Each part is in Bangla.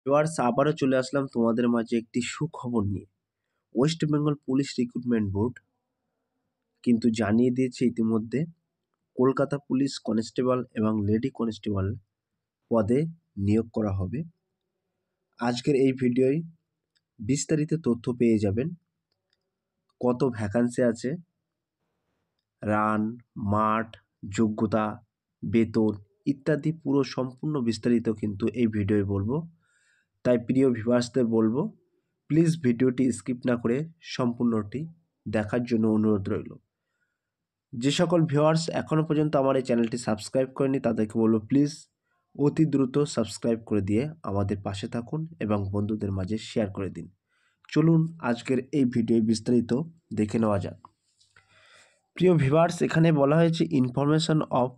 ভিউয়ার্স আবারও চলে আসলাম তোমাদের মাঝে একটি সুখবর নিয়ে। West Bengal police recruitment board কিন্তু জানিয়ে দিয়েছে ইতিমধ্যে কলকাতা পুলিশ কনস্টেবল এবং লেডি কনস্টেবল পদে নিয়োগ করা হবে। আজকের এই ভিডিওয় বিস্তারিত তথ্য পেয়ে যাবেন। কত ভ্যাকান্সি আছে, রান, মাঠ, যোগ্যতা, বেতন ইত্যাদি পুরো সম্পূর্ণ বিস্তারিত কিন্তু এই ভিডিওয় বলবো। তাই প্রিয় ভিউয়ার্সদের বলবো, প্লিজ ভিডিওটি স্কিপ না করে সম্পূর্ণটি দেখার জন্য অনুরোধ রইল। যে সকল ভিউয়ার্স এখনও পর্যন্ত আমার এই চ্যানেলটি সাবস্ক্রাইব করেনি তাদেরকে বলবো প্লিজ অতি দ্রুত সাবস্ক্রাইব করে দিয়ে আমাদের পাশে থাকুন এবং বন্ধুদের মাঝে শেয়ার করে দিন। চলুন আজকের এই ভিডিও বিস্তারিত দেখে নেওয়া যাক। প্রিয় ভিউয়ার্স, এখানে বলা হয়েছে information of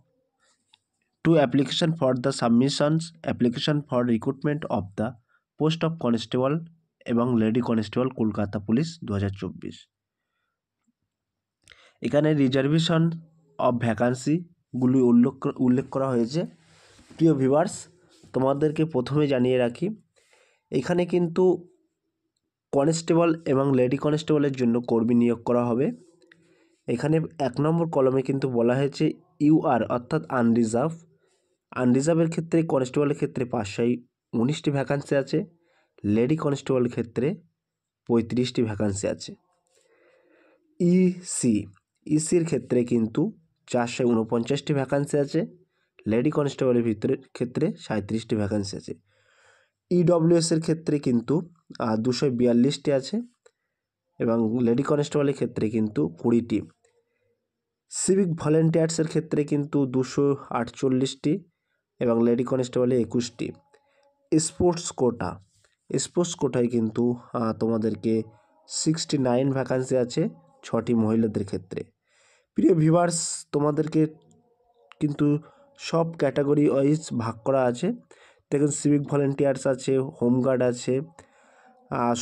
to application for the submissions application for recruitment of the post of constable এবং লেডি কনস্টেবল কলকাতা পুলিশ 2024। এখানে রিজার্ভেশন অফ ভ্যাকান্সিগুলি উল্লেখ করা হয়েছে। প্রিয় ভিউয়ার্স, তোমাদেরকে প্রথমে জানিয়ে রাখি, এখানে কিন্তু কনস্টেবল এবং লেডি কনস্টেবলের জন্য কর্মী নিয়োগ করা হবে। এখানে 1 নম্বর কলমে কিন্তু বলা হয়েছে ইউআর অর্থাৎ আনরিজার্ভের ক্ষেত্রে কনস্টেবলের ক্ষেত্রে 519টি ভ্যাকান্সি আছে, লেডি কনস্টেবলের ক্ষেত্রে 35টি ভ্যাকান্সি আছে। ইসির ক্ষেত্রে কিন্তু 449টি ভ্যাকান্সি আছে, লেডি কনস্টেবলের ক্ষেত্রে 37টি ভ্যাকান্সি আছে। ইডব্লিউএসের ক্ষেত্রে কিন্তু 242টি আছে এবং লেডি কনস্টেবলের ক্ষেত্রে কিন্তু 20টি। সিভিক ভলেন্টিয়ার্সের ক্ষেত্রে কিন্তু 248টি এবং লেডি কনস্টেবলে 21টি। স্পোর্টস কোটায় কিন্তু তোমাদেরকে 69 ভ্যাকান্সি আছে, 6টি মহিলাদের ক্ষেত্রে। প্রিয় ভিউয়ার্স, তোমাদেরকে কিন্তু সব ক্যাটাগরি ওয়াইজ ভাগ করা আছে। দেখুন, সিভিক ভলেন্টিয়ার্স আছে, হোমগার্ড আছে,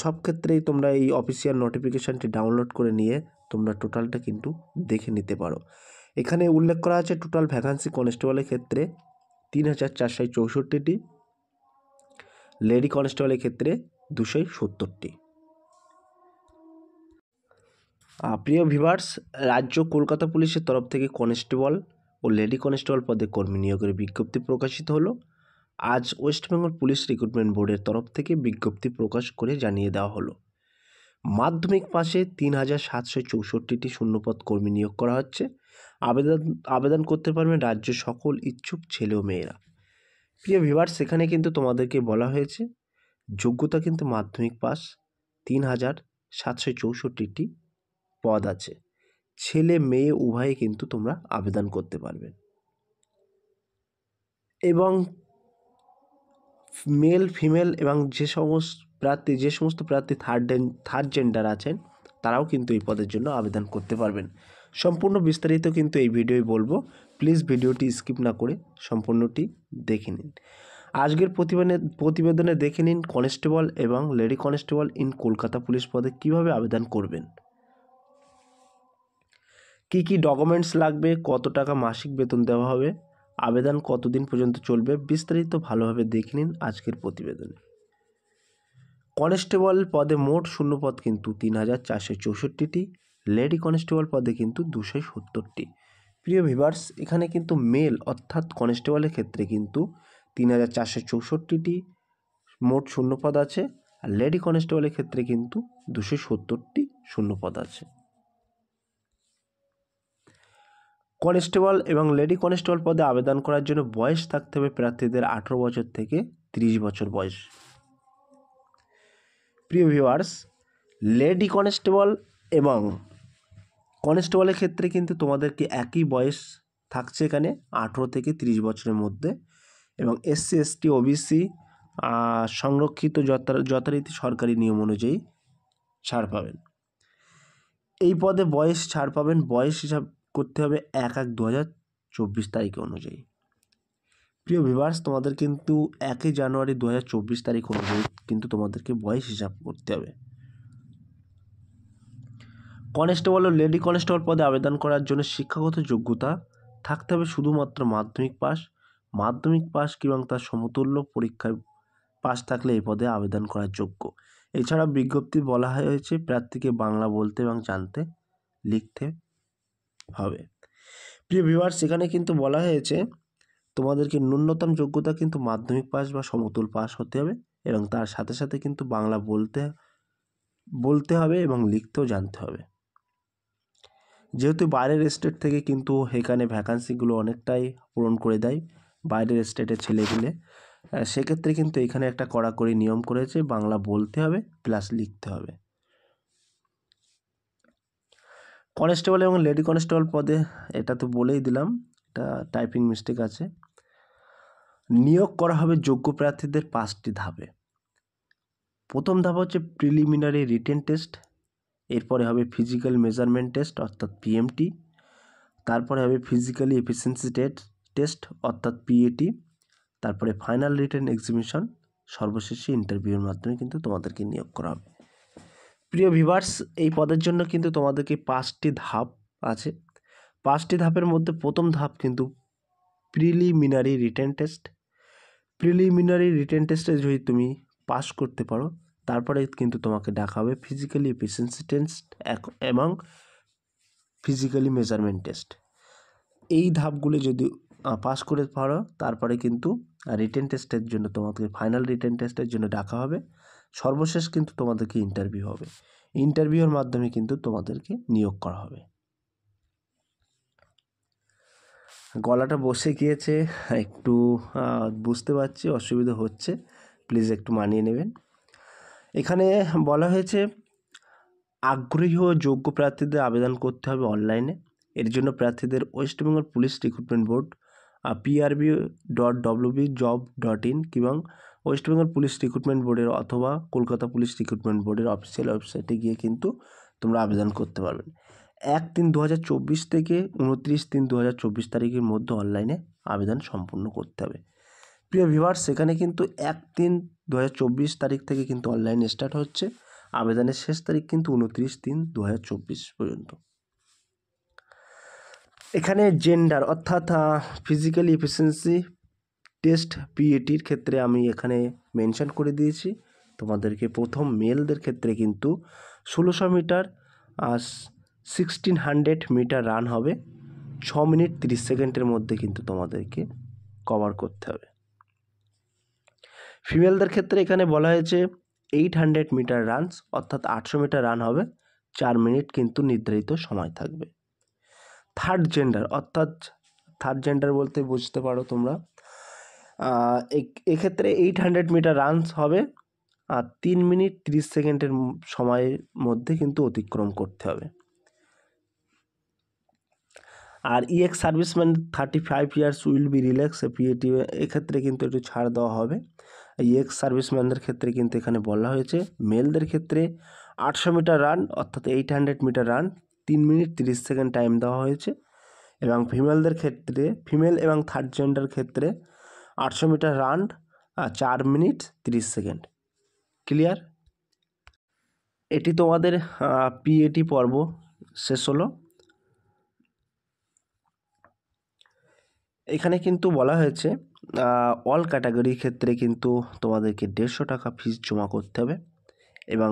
সব ক্ষেত্রেই তোমরা এই অফিসিয়াল নোটিফিকেশানটি ডাউনলোড করে নিয়ে তোমরা টোটালটা কিন্তু দেখে নিতে পারো। এখানে উল্লেখ করা আছে টোটাল ভ্যাকান্সি কনস্টেবলের ক্ষেত্রে 3464টি, লেডি কনস্টেবলের ক্ষেত্রে 270টি। প্রিয় ভিউয়ার্স, রাজ্য কলকাতা পুলিশের তরফ থেকে কনস্টেবল ও লেডি কনস্টেবল পদে কর্মী নিয়োগের বিজ্ঞপ্তি প্রকাশিত হলো। আজ ওয়েস্ট বেঙ্গল পুলিশ রিক্রুটমেন্ট বোর্ডের তরফ থেকে বিজ্ঞপ্তি প্রকাশ করে জানিয়ে দেওয়া হলো, মাধ্যমিক পাশে 3764টি শূন্যপদ কর্মী নিয়োগ করা হচ্ছে। আবেদন করতে পারবেন রাজ্যের সকল ইচ্ছুক ছেলে ও মেয়েরা। প্রিয় ভিউয়ার্স, সেখানে কিন্তু তোমাদেরকে বলা হয়েছে যোগ্যতা কিন্তু মাধ্যমিক পাস, 3764টি পদ আছে, ছেলে মেয়ে উভয়ে কিন্তু তোমরা আবেদন করতে পারবে। এবং মেল ফিমেল এবং যে সমস্ত প্রার্থী থার্ড জেন্ডার আছেন তারাও কিন্তু এই পদের জন্য আবেদন করতে পারবেন। সম্পূর্ণ বিস্তারিত কিন্তু এই ভিডিওয় বলবো, প্লিজ ভিডিওটি স্কিপ না করে সম্পূর্ণটি দেখে নিন। আজকের প্রতিবেদনে দেখে নিন কনস্টেবল এবং lady constable in Kolkata police পদে কিভাবে আবেদন করবেন, কি কি ডকুমেন্টস লাগবে, কত টাকা মাসিক বেতন দেওয়া হবে, আবেদন কতদিন পর্যন্ত চলবে, বিস্তারিত ভালোভাবে দেখে নিন আজকের প্রতিবেদনে। কনস্টেবল পদে মোট শূন্যপদ কিন্তু 3464টি, লেডি কনস্টেবল পদে কিন্তু 270টি। প্রিয় ভিউয়ার্স, এখানে কিন্তু মেল অর্থাৎ কনস্টেবলের ক্ষেত্রে কিন্তু 3464টি মোট শূন্যপদ আছে, আর লেডি কনস্টেবলের ক্ষেত্রে কিন্তু 270টি শূন্যপদ আছে। কনস্টেবল এবং লেডি কনস্টেবল পদে আবেদন করার জন্য বয়স থাকতে হবে প্রার্থীদের 18 বছর থেকে 30 বছর বয়স। প্রিয় ভিউয়ার্স, লেডি কনস্টেবল এবং কনস্টেবলের ক্ষেত্রে কিন্তু তোমাদেরকে একই বয়স থাকছে এখানে 18 থেকে 30 বছরের মধ্যে, এবং SC ST OBC সংরক্ষিত যথারীতি সরকারি নিয়ম অনুযায়ী ছাড় পাবেন। এই পদে বয়স ছাড় পাবেন, বয়স হিসাব করতে হবে 1/1/2024 তারিখ অনুযায়ী। প্রিয় ভিউয়ার্স, তোমাদের কিন্তু 1 জানুয়ারি 2024 তারিখ অনুযায়ী কিন্তু তোমাদেরকে বয়স হিসাব করতে হবে। কনস্টেবল ও লেডি কনস্টেবল পদে আবেদন করার জন্য শিক্ষাগত যোগ্যতা থাকতে হবে শুধুমাত্র মাধ্যমিক পাস কিংবা তার সমতুল্য পরীক্ষায় পাস থাকলে এই পদে আবেদন করার যোগ্য। এছাড়া বিজ্ঞপ্তি বলা হয়েছে প্রার্থীকে বাংলা বলতে এবং জানতে লিখতে হবে। প্রিয় ভিউয়ার্স, এখানে কিন্তু বলা হয়েছে তোমাদেরকে ন্যূনতম যোগ্যতা কিন্তু মাধ্যমিক পাস বা সমতুল পাস হতে হবে এবং তার সাথে সাথে কিন্তু বাংলা বলতে হবে এবং লিখতেও জানতে হবে। যেহেতু বাইরের স্টেট থেকে কিন্তু এখানে ভ্যাকান্সিগুলো অনেকটাই পূরণ করে দেয় বাইরের স্টেটের ছেলেগুলো, সেক্ষেত্রে কিন্তু এখানে একটা কড়াকড়ি নিয়ম করেছে, বাংলা বলতে হবে প্লাস লিখতে হবে। কনস্টেবল এবং লেডি কনস্টেবল পদে এটা তো বলেই দিলাম, এটা টাইপিং মিস্টেক আছে। নিয়োগ করা হবে যোগ্য প্রার্থীদের 5টি ধাপে। প্রথম ধাপ হচ্ছে প্রিলিমিনারি রিটেন টেস্ট, এরপরে হবে ফিজিক্যাল মেজারমেন্ট টেস্ট অর্থাৎ পিএমটি, তারপরে হবে ফিজিক্যালি এফিসিয়েন্সি টেস্ট অর্থাৎ পিএটি, তারপরে ফাইনাল রিটেন এক্সামিনেশন, সর্বশেষে ইন্টারভিউর মাধ্যমে কিন্তু তোমাদেরকে নিয়োগ করা হবে। প্রিয় ভিউয়ার্স, এই পদের জন্য কিন্তু তোমাদেরকে 5টি ধাপ আছে। 5টি ধাপের মধ্যে প্রথম ধাপ কিন্তু preliminary written test. Preliminary written টেস্টে যদি তুমি পাস করতে পারো, তারপরে কিন্তু তোমাকে ডাকা হবে ফিজিক্যালি এফিসিয়েন্সি টেস্ট এবং ফিজিক্যালি মেজারমেন্ট টেস্ট। এই ধাপগুলি যদি পাস করে পারো, তারপরে কিন্তু রিটেন টেস্টের জন্য তোমাকে ফাইনাল রিটেন টেস্টের জন্য ডাকা হবে। সর্বশেষ কিন্তু তোমাদেরকে ইন্টারভিউ হবে। ইন্টারভিউর মাধ্যমে কিন্তু তোমাদেরকে নিয়োগ করা হবে। গলাটা বসে গিয়েছে, একটু বুঝতে পারছি অসুবিধা হচ্ছে, প্লিজ একটু মানিয়ে নেবেন। এখানে বলা হয়েছে আগ্রহী ও যোগ্য প্রার্থীদের আবেদন করতে হবে অনলাইনে। এর জন্য প্রার্থীদের West Bengal police recruitment board prb.wbjob.in এবং ওয়েস্ট বেঙ্গল পুলিশ রিক্রুটমেন্ট বোর্ডের অথবা কলকাতা পুলিশ রিক্রুটমেন্ট বোর্ডের অফিসিয়াল ওয়েবসাইটে গিয়ে কিন্তু তোমরা আবেদন করতে পারবেন। 1-3-2024 থেকে 29-3-2024 তারিখের মধ্যে অনলাইনে আবেদন সম্পূর্ণ করতে হবে। প্রিয় ভিউয়ার্স, সেখানে কিন্তু 1-3-2024 তারিখ থেকে কিন্তু অনলাইনে স্টার্ট হচ্ছে, আবেদনের শেষ তারিখ কিন্তু 29-3-2024 পর্যন্ত। এখানে জেন্ডার অর্থাৎ ফিজিক্যাল এফিসিয়েন্সি টেস্ট পিএটির ক্ষেত্রে আমি এখানে মেনশন করে দিয়েছি তোমাদেরকে। প্রথম মেলদের ক্ষেত্রে কিন্তু 1600 মিটার 1600 মিটার রান হবে, 6 মিনিট 30 সেকেন্ডের মধ্যে কিন্তু তোমাদেরকে কভার করতে হবে। ফিমেলদের ক্ষেত্রে এখানে বলা হয়েছে 800 মিটার রানস অর্থাৎ 800 মিটার রান হবে, 4 মিনিট কিন্তু নির্ধারিত সময় থাকবে। থার্ড জেন্ডার বলতে বুঝতে পারো তোমরা, এক্ষেত্রে 800 মিটার রানস হবে আর 3 মিনিট 30 সেকেন্ডের সময়ের মধ্যে কিন্তু অতিক্রম করতে হবে। আর ex serviceman 35 years will be relax PAT, এক্ষেত্রে কিন্তু একটু ছাড় দেওয়া হবে। ইএক্স সার্ভিসম্যানদের ক্ষেত্রে কিন্তু এখানে বলা হয়েছে মেলদের ক্ষেত্রে 800 মিটার রান অর্থাৎ 800 meter run 3 minute 30 second time দেওয়া হয়েছে, এবং ফিমেলদের ক্ষেত্রে ফিমেল এবং থার্ড জেন্ডার ক্ষেত্রে 800 meter run 4 minute 30 second. Clear? এটি তোমাদের পিএটি পর্ব শেষ হলো। এখানে কিন্তু বলা হয়েছে অল ক্যাটাগরির ক্ষেত্রে কিন্তু তোমাদেরকে 150 টাকা ফিস জমা করতে হবে এবং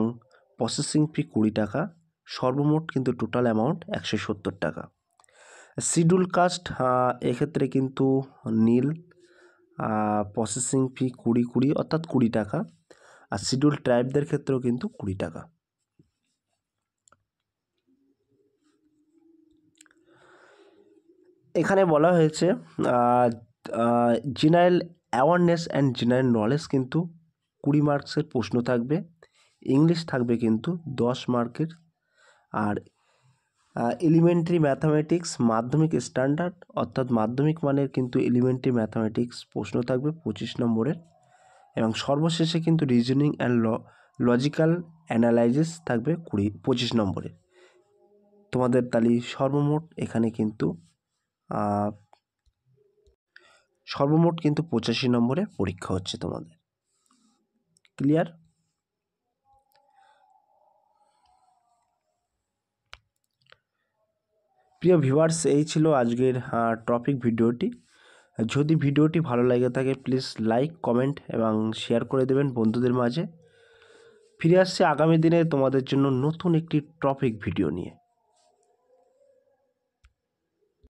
প্রসেসিং ফি 20 টাকা, সর্বমোট কিন্তু টোটাল অ্যামাউন্ট 170 টাকা। শিডিউল কাস্ট এক্ষেত্রে কিন্তু নীল, প্রসেসিং ফি 20 অর্থাৎ 20 টাকা, আর শিডিউল ট্রাইবদের ক্ষেত্রেও কিন্তু 20 টাকা। এখানে বলা হয়েছে general awareness and general knowledge কিন্তু 20 মার্কসের প্রশ্ন থাকবে, ইংলিশ থাকবে কিন্তু 10 মার্কের, আর এলিমেন্টারি ম্যাথামেটিক্স মাধ্যমিক স্ট্যান্ডার্ড অর্থাৎ মাধ্যমিক মানের কিন্তু এলিমেন্টারি ম্যাথামেটিক্স প্রশ্ন থাকবে 25 নম্বরের, এবং সর্বশেষে কিন্তু রিজনিং অ্যান্ড লজিক্যাল অ্যানালাইসিস থাকবে 25 নম্বরের। তোমাদের তাহলে সর্বমোট এখানে কিন্তু 85 নম্বরের পরীক্ষা হচ্ছে তোমাদের। ক্লিয়ার? প্রিয় ভিউয়ার্স, এই ছিল আজকের টপিক ভিডিওটি। যদি ভিডিওটি ভালো লাগে থাকে প্লিজ লাইক, কমেন্ট এবং শেয়ার করে দেবেন বন্ধুদের মাঝে। ফিরে আসছে আগামী দিনে তোমাদের জন্য নতুন একটি টপিক ভিডিও নিয়ে।